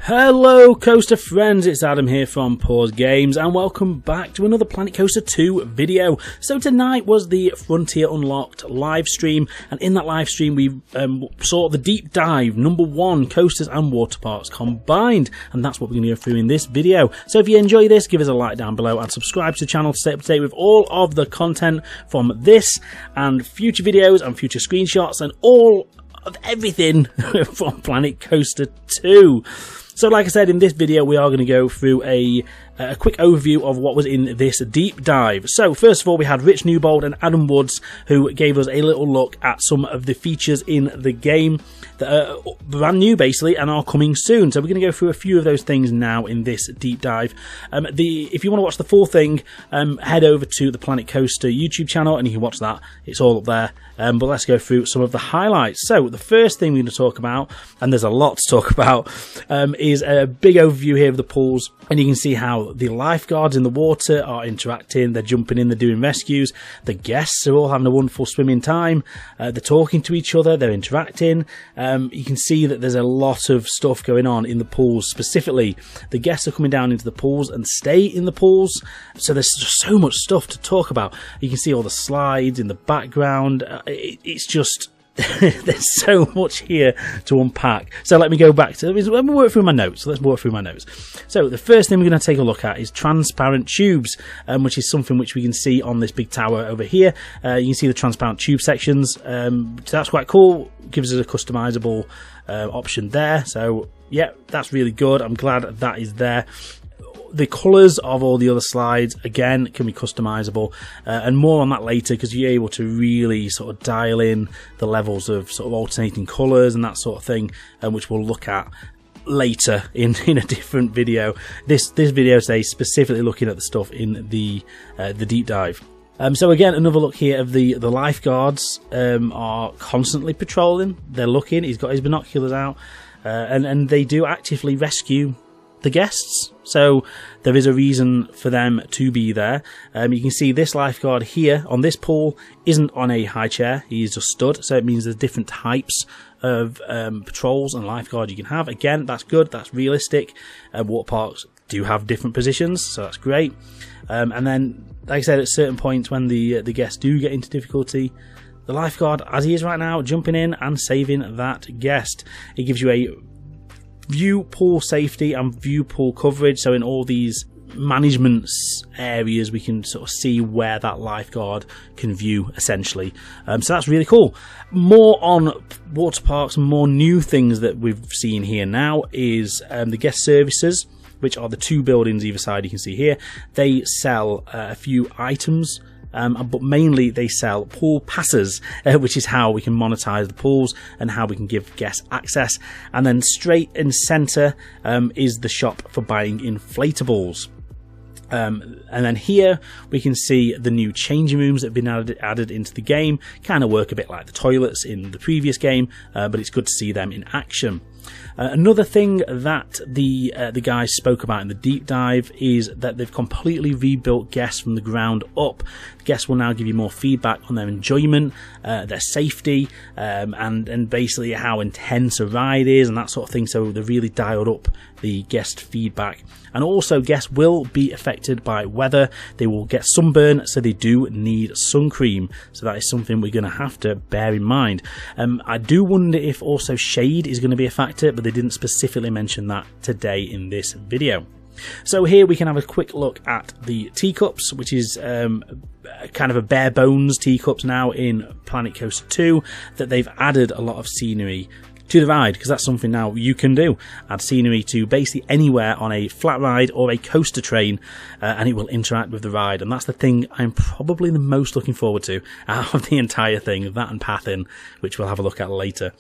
Hello Coaster friends, it's Adam here from Pause Games and welcome back to another Planet Coaster 2 video. So tonight was the Frontier Unlocked live stream, and in that live stream we saw the deep dive number 1 coasters and water parks combined, and that's what we're going to go through in this video. So if you enjoy this, give us a like down below and subscribe to the channel to stay up to date with all of the content from this and future videos and future screenshots and all of everything from Planet Coaster 2. So like I said, in this video we are going to go through a quick overview of what was in this deep dive. So first of all, we had Rich Newbold and Adam Woods who gave us a little look at some of the features in the game that are brand new basically and are coming soon. So we're going to go through a few of those things now in this deep dive. If you want to watch the full thing, head over to the Planet Coaster YouTube channel and you can watch that. It's all up there. But let's go through some of the highlights. So the first thing we're going to talk about, and there's a lot to talk about, is a big overview here of the pools, and you can see how the lifeguards in the water are interacting. They're jumping in, they're doing rescues. The guests are all having a wonderful swimming time. They're talking to each other, they're interacting. You can see that there's a lot of stuff going on in the pools. Specifically, the guests are coming down into the pools and stay in the pools, so there's just so much stuff to talk about. You can see all the slides in the background. It's just there's so much here to unpack. So let me go back to, let me work through my notes. Let's work through my notes. So the first thing we're going to take a look at is transparent tubes, which is something which we can see on this big tower over here. You can see the transparent tube sections. So that's quite cool. Gives us a customizable option there. So yeah, that's really good. I'm glad that is there. The colours of all the other slides, again, can be customizable, and more on that later because you're able to really sort of dial in the levels of sort of alternating colours and that sort of thing, which we'll look at later in a different video. This video today is specifically looking at the stuff in the deep dive. So again, another look here of the lifeguards are constantly patrolling. They're looking. He's got his binoculars out, and they do actively rescue the guests, so there is a reason for them to be there. You can see this lifeguard here on this pool isn't on a high chair, he's just stood, so it means there's different types of patrols and lifeguards you can have. Again, that's good, that's realistic. Water parks do have different positions, so that's great. And then, like I said, at certain points when the guests do get into difficulty, the lifeguard, as he is right now, jumping in and saving that guest. It gives you a view pool safety and view pool coverage, so in all these management areas we can sort of see where that lifeguard can view essentially. So that's really cool. More on water parks, more new things that we've seen here now is the guest services, which are the 2 buildings either side you can see here. They sell a few items, but mainly they sell pool passes, which is how we can monetize the pools and how we can give guests access. And then straight in center is the shop for buying inflatables. And then here we can see the new changing rooms that have been added into the game. Kind of work a bit like the toilets in the previous game, but it's good to see them in action. Another thing that the guys spoke about in the deep dive is that they've completely rebuilt guests from the ground up. Guests will now give you more feedback on their enjoyment, their safety, and basically how intense a ride is and that sort of thing. So they've really dialed up the guest feedback. And also, guests will be affected by weather. They will get sunburn, so they do need sun cream. So that is something we're going to have to bear in mind. I do wonder if also shade is going to be a factor, but they didn't specifically mention that today in this video. So here we can have a quick look at the teacups, which is kind of a bare bones teacups now in Planet Coaster 2, that they've added a lot of scenery to the ride, because that's something now you can do. Add scenery to basically anywhere on a flat ride or a coaster train, and it will interact with the ride. And that's the thing I'm probably the most looking forward to out of the entire thing, that and Pathin, which we'll have a look at later.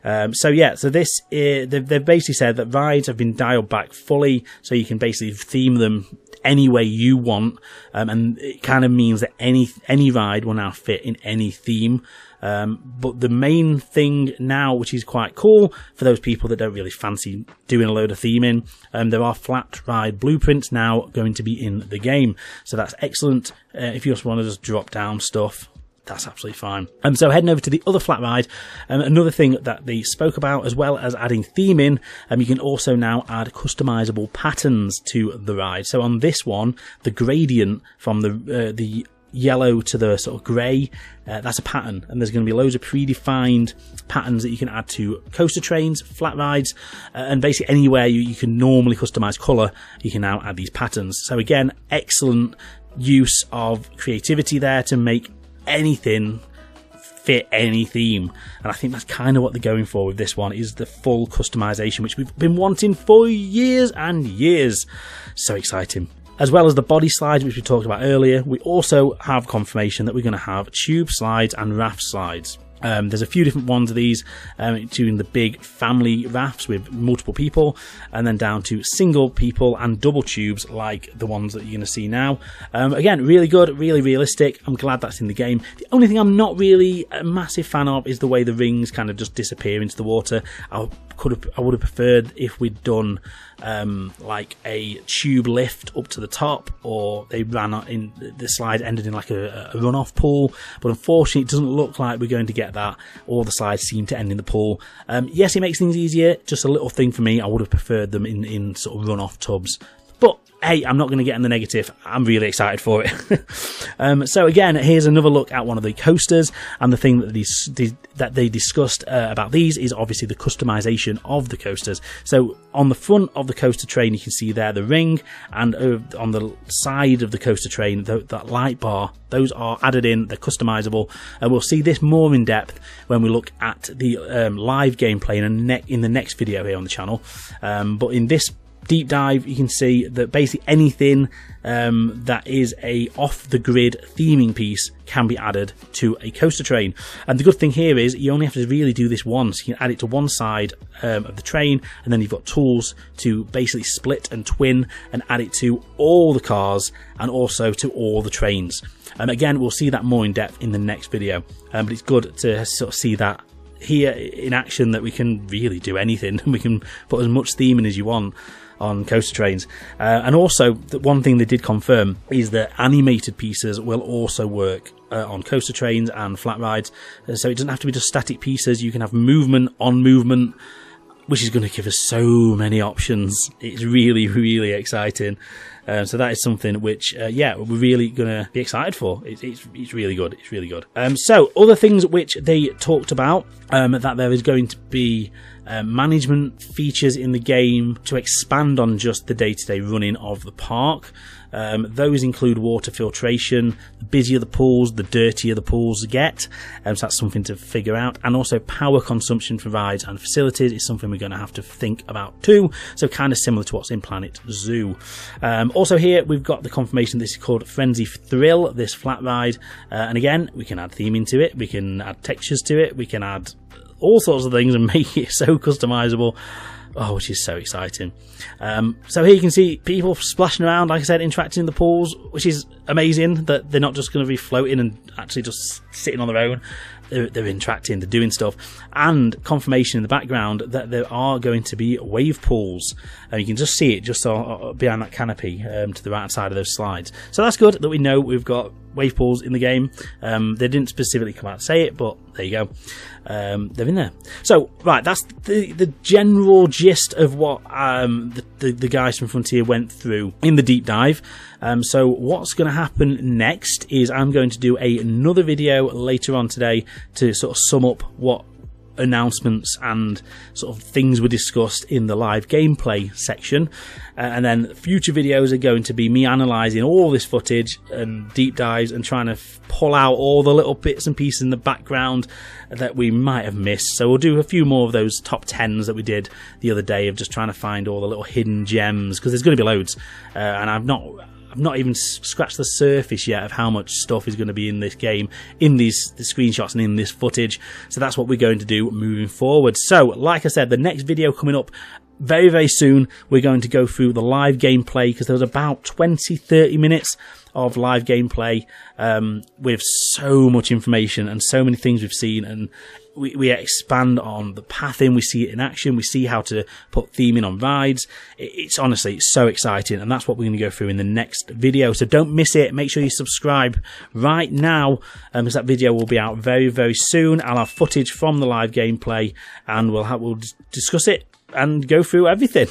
So yeah, so this they've basically said that rides have been dialed back fully, so you can basically theme them any way you want, and it kind of means that any ride will now fit in any theme. But the main thing now, which is quite cool for those people that don't really fancy doing a load of theming, there are flat ride blueprints now going to be in the game, so that's excellent. If you just want to just drop down stuff that's absolutely fine. So heading over to the other flat ride, another thing that they spoke about, as well as adding theming, you can also now add customizable patterns to the ride. So on this one, the gradient from the yellow to the sort of grey, that's a pattern, and there's going to be loads of predefined patterns that you can add to coaster trains, flat rides, and basically anywhere you can normally customize colour, you can now add these patterns. So again, excellent use of creativity there to make anything fit any theme, and I think that's kind of what they're going for with this one, is the full customization, which we've been wanting for years and years. So exciting. As well as the body slides, which we talked about earlier, we also have confirmation that we're going to have tube slides and raft slides. There's a few different ones of these, including the big family rafts with multiple people, and then down to single people and double tubes like the ones that you're going to see now. Again, really good, really realistic. I'm glad that's in the game. The only thing I'm not really a massive fan of is the way the rings kind of just disappear into the water. I would have preferred if we'd done like a tube lift up to the top, or they ran in the slide ended in like a runoff pool, but unfortunately it doesn't look like we're going to get that. All the slides seem to end in the pool. Yes, it makes things easier, just a little thing for me. I would have preferred them in sort of runoff tubs, but hey, I'm not going to get in the negative. I'm really excited for it. So again, here's another look at one of the coasters, and the thing that they discussed about these is obviously the customization of the coasters. So on the front of the coaster train, you can see there the ring, and on the side of the coaster train, that light bar, those are added in, they're customizable, and we'll see this more in depth when we look at the live gameplay in the next video here on the channel. But in this deep dive, you can see that basically anything that is a off the grid theming piece can be added to a coaster train. And the good thing here is you only have to really do this once. You can add it to one side of the train, and then you've got tools to basically split and twin and add it to all the cars and also to all the trains. And again, we'll see that more in depth in the next video, but it's good to sort of see that here in action, that we can really do anything. We can put as much theming as you want on coaster trains. And also, the one thing they did confirm is that animated pieces will also work on coaster trains and flat rides. So it doesn't have to be just static pieces. You can have movement on movement, which is going to give us so many options. It's really, really exciting. So that is something which, yeah, we're really going to be excited for. It's really good. It's really good. So other things which they talked about, that there is going to be management features in the game to expand on just the day-to-day running of the park. Those include water filtration. The busier the pools, the dirtier the pools get. So that's something to figure out. And also power consumption for rides and facilities is something we're going to have to think about too. So kind of similar to what's in Planet Zoo. Also here we've got the confirmation this is called Frenzy Thrill, this flat ride. And again, we can add theming to it. We can add textures to it. We can add all sorts of things and make it so customizable. Oh, which is so exciting. So here you can see people splashing around, like I said, interacting in the pools, which is amazing that they're not just going to be floating and actually just sitting on their own. They're interacting, they're doing stuff. And confirmation in the background that there are going to be wave pools. You can just see it just behind that canopy to the right side of those slides. So that's good that we know we've got wave pools in the game. They didn't specifically come out and say it, but there you go. They're in there. So, right, that's the general gist of what the guys from Frontier went through in the deep dive. So what's going to happen next is I'm going to do another video later on today to sort of sum up what announcements and sort of things were discussed in the live gameplay section, and then future videos are going to be me analysing all this footage and deep dives and trying to pull out all the little bits and pieces in the background that we might have missed. So we'll do a few more of those top 10s that we did the other day, of just trying to find all the little hidden gems, because there's going to be loads, and I've not even scratched the surface yet of how much stuff is going to be in this game, in the screenshots and in this footage. So that's what we're going to do moving forward. So, like I said, the next video coming up very, very soon we're going to go through the live gameplay, because there was about 20-30 minutes of live gameplay with so much information and so many things we've seen, and we expand on the pathing, we see it in action, we see how to put theming on rides. It's honestly, it's so exciting, and that's what we're going to go through in the next video, so don't miss it. Make sure you subscribe right now, because that video will be out very, very soon. I'll have footage from the live gameplay, and we'll discuss it and go through everything.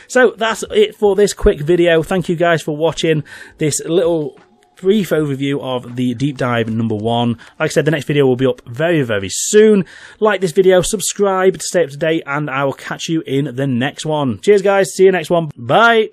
So that's it for this quick video. Thank you guys for watching this little brief overview of the deep dive number 1. Like I said, the next video will be up very, very soon. Like this video, subscribe to stay up to date, and I will catch you in the next one. Cheers guys, see you next one. Bye.